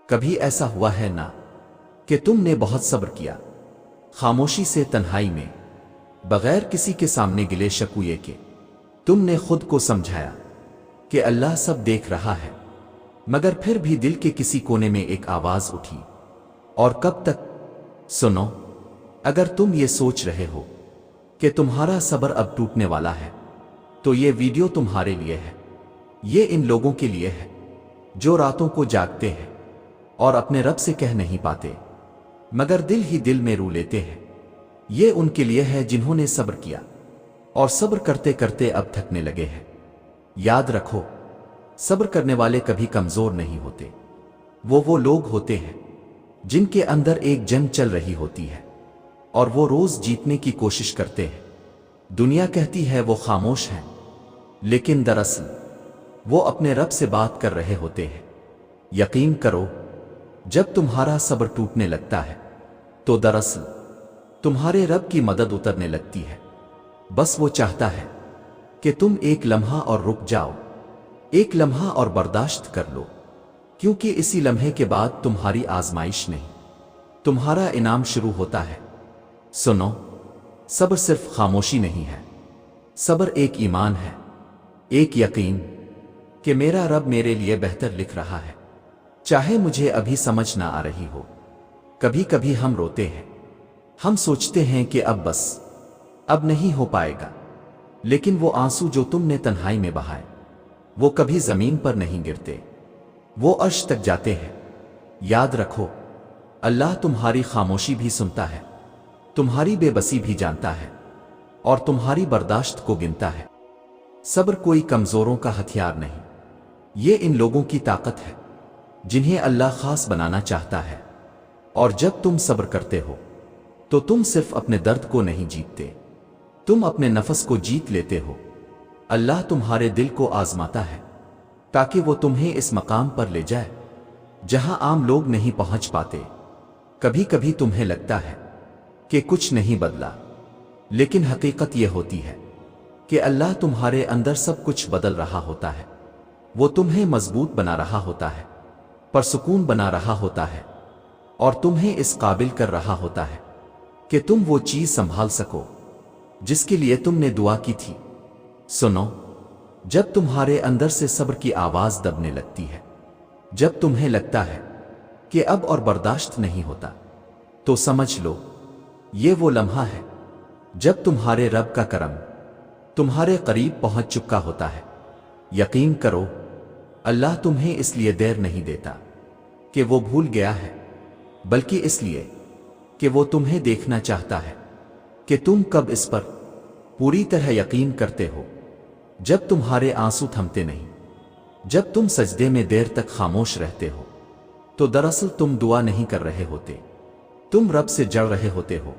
کبھی ایسا ہوا ہے نا کہ تم نے بہت صبر کیا، خاموشی سے تنہائی میں، بغیر کسی کے سامنے گلے شکوے کے تم نے خود کو سمجھایا کہ اللہ سب دیکھ رہا ہے، مگر پھر بھی دل کے کسی کونے میں ایک آواز اٹھی، اور کب تک؟ سنو، اگر تم یہ سوچ رہے ہو کہ تمہارا صبر اب ٹوٹنے والا ہے تو یہ ویڈیو تمہارے لیے ہے۔ یہ ان لوگوں کے لیے ہے جو راتوں کو جاگتے ہیں اور اپنے رب سے کہہ نہیں پاتے مگر دل ہی دل میں رو لیتے ہیں۔ یہ ان کے لیے ہے جنہوں نے صبر کیا اور صبر کرتے کرتے اب تھکنے لگے ہیں۔ یاد رکھو، صبر کرنے والے کبھی کمزور نہیں ہوتے۔ وہ لوگ ہوتے ہیں جن کے اندر ایک جنگ چل رہی ہوتی ہے اور وہ روز جیتنے کی کوشش کرتے ہیں۔ دنیا کہتی ہے وہ خاموش ہیں، لیکن دراصل وہ اپنے رب سے بات کر رہے ہوتے ہیں۔ یقین کرو، جب تمہارا صبر ٹوٹنے لگتا ہے تو دراصل تمہارے رب کی مدد اترنے لگتی ہے۔ بس وہ چاہتا ہے کہ تم ایک لمحہ اور رک جاؤ، ایک لمحہ اور برداشت کر لو، کیونکہ اسی لمحے کے بعد تمہاری آزمائش نہیں، تمہارا انعام شروع ہوتا ہے۔ سنو، صبر صرف خاموشی نہیں ہے، صبر ایک ایمان ہے، ایک یقین کہ میرا رب میرے لیے بہتر لکھ رہا ہے، چاہے مجھے ابھی سمجھ نہ آ رہی ہو۔ کبھی کبھی ہم روتے ہیں، ہم سوچتے ہیں کہ اب نہیں ہو پائے گا، لیکن وہ آنسو جو تم نے تنہائی میں بہائے وہ کبھی زمین پر نہیں گرتے، وہ عرش تک جاتے ہیں۔ یاد رکھو، اللہ تمہاری خاموشی بھی سنتا ہے، تمہاری بے بسی بھی جانتا ہے، اور تمہاری برداشت کو گنتا ہے۔ صبر کوئی کمزوروں کا ہتھیار نہیں، یہ ان لوگوں کی طاقت ہے جنہیں اللہ خاص بنانا چاہتا ہے۔ اور جب تم صبر کرتے ہو تو تم صرف اپنے درد کو نہیں جیتتے، تم اپنے نفس کو جیت لیتے ہو۔ اللہ تمہارے دل کو آزماتا ہے تاکہ وہ تمہیں اس مقام پر لے جائے جہاں عام لوگ نہیں پہنچ پاتے۔ کبھی کبھی تمہیں لگتا ہے کہ کچھ نہیں بدلا، لیکن حقیقت یہ ہوتی ہے کہ اللہ تمہارے اندر سب کچھ بدل رہا ہوتا ہے۔ وہ تمہیں مضبوط بنا رہا ہوتا ہے، پرسکون بنا رہا ہوتا ہے، اور تمہیں اس قابل کر رہا ہوتا ہے کہ تم وہ چیز سنبھال سکو جس کے لیے تم نے دعا کی تھی۔ سنو، جب تمہارے اندر سے صبر کی آواز دبنے لگتی ہے، جب تمہیں لگتا ہے کہ اب اور برداشت نہیں ہوتا، تو سمجھ لو یہ وہ لمحہ ہے جب تمہارے رب کا کرم تمہارے قریب پہنچ چکا ہوتا ہے۔ یقین کرو، اللہ تمہیں اس لیے دیر نہیں دیتا کہ وہ بھول گیا ہے، بلکہ اس لیے کہ وہ تمہیں دیکھنا چاہتا ہے کہ تم کب اس پر پوری طرح یقین کرتے ہو۔ جب تمہارے آنسو تھمتے نہیں، جب تم سجدے میں دیر تک خاموش رہتے ہو، تو دراصل تم دعا نہیں کر رہے ہوتے، تم رب سے جڑ رہے ہوتے ہو،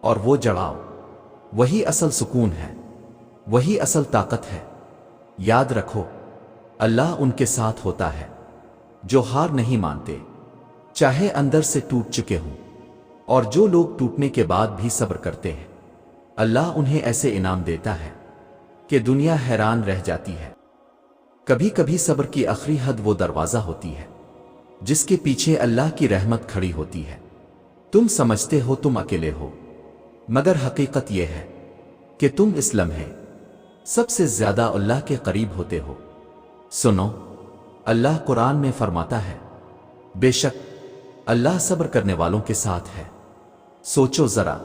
اور وہ جڑاؤ وہی اصل سکون ہے، وہی اصل طاقت ہے۔ یاد رکھو، اللہ ان کے ساتھ ہوتا ہے جو ہار نہیں مانتے، چاہے اندر سے ٹوٹ چکے ہوں، اور جو لوگ ٹوٹنے کے بعد بھی صبر کرتے ہیں، اللہ انہیں ایسے انعام دیتا ہے کہ دنیا حیران رہ جاتی ہے۔ کبھی کبھی صبر کی آخری حد وہ دروازہ ہوتی ہے جس کے پیچھے اللہ کی رحمت کھڑی ہوتی ہے۔ تم سمجھتے ہو تم اکیلے ہو، مگر حقیقت یہ ہے کہ تم اس لمحے سب سے زیادہ اللہ کے قریب ہوتے ہو۔ سنو، اللہ قرآن میں فرماتا ہے، بے شک اللہ صبر کرنے والوں کے ساتھ ہے۔ سوچو ذرا،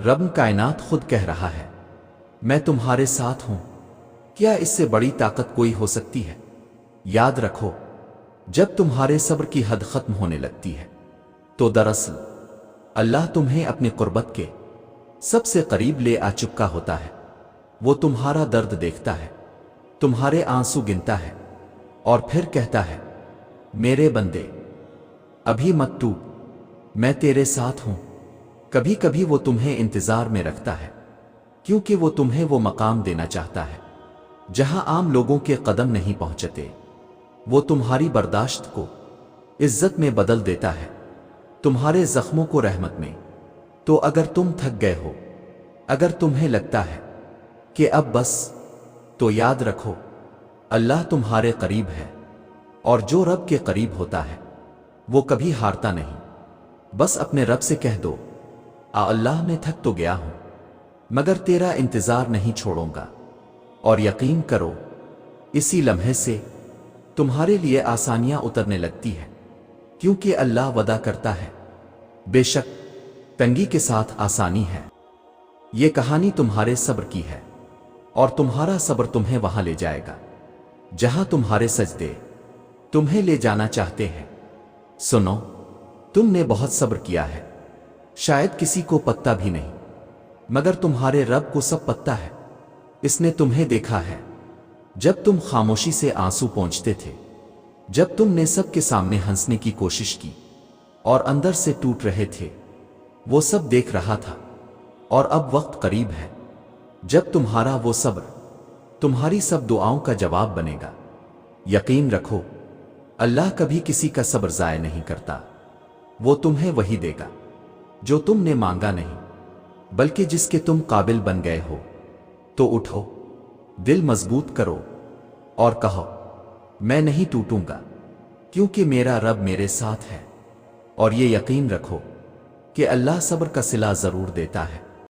رب کائنات خود کہہ رہا ہے، میں تمہارے ساتھ ہوں۔ کیا اس سے بڑی طاقت کوئی ہو سکتی ہے؟ یاد رکھو، جب تمہارے صبر کی حد ختم ہونے لگتی ہے تو دراصل اللہ تمہیں اپنی قربت کے سب سے قریب لے آ چکا ہوتا ہے۔ وہ تمہارا درد دیکھتا ہے، تمہارے آنسو گنتا ہے، اور پھر کہتا ہے، میرے بندے ابھی مت ٹوٹ، میں تیرے ساتھ ہوں۔ کبھی کبھی وہ تمہیں انتظار میں رکھتا ہے کیونکہ وہ تمہیں وہ مقام دینا چاہتا ہے جہاں عام لوگوں کے قدم نہیں پہنچتے۔ وہ تمہاری برداشت کو عزت میں بدل دیتا ہے، تمہارے زخموں کو رحمت میں۔ تو اگر تم تھک گئے ہو، اگر تمہیں لگتا ہے کہ اب بس، تو یاد رکھو، اللہ تمہارے قریب ہے، اور جو رب کے قریب ہوتا ہے وہ کبھی ہارتا نہیں۔ بس اپنے رب سے کہہ دو، اللہ میں تھک تو گیا ہوں مگر تیرا انتظار نہیں چھوڑوں گا، اور یقین کرو اسی لمحے سے تمہارے لیے آسانیاں اترنے لگتی ہیں، کیونکہ اللہ وعدہ کرتا ہے بے شک تنگی کے ساتھ آسانی ہے۔ یہ کہانی تمہارے صبر کی ہے، اور تمہارا صبر تمہیں وہاں لے جائے گا جہاں تمہارے سجدے تمہیں لے جانا چاہتے ہیں۔ سنو، تم نے بہت صبر کیا ہے، شاید کسی کو پتہ بھی نہیں، مگر تمہارے رب کو سب پتہ ہے۔ اس نے تمہیں دیکھا ہے جب تم خاموشی سے آنسو پونچھتے تھے، جب تم نے سب کے سامنے ہنسنے کی کوشش کی اور اندر سے ٹوٹ رہے تھے، وہ سب دیکھ رہا تھا۔ اور اب وقت قریب ہے جب تمہارا وہ صبر تمہاری سب دعاؤں کا جواب بنے گا۔ یقین رکھو، اللہ کبھی کسی کا صبر ضائع نہیں کرتا۔ وہ تمہیں وہی دے گا جو تم نے مانگا نہیں، بلکہ جس کے تم قابل بن گئے ہو۔ تو اٹھو، دل مضبوط کرو اور کہو میں نہیں ٹوٹوں گا، کیونکہ میرا رب میرے ساتھ ہے۔ اور یہ یقین رکھو کہ اللہ صبر کا صلہ ضرور دیتا ہے۔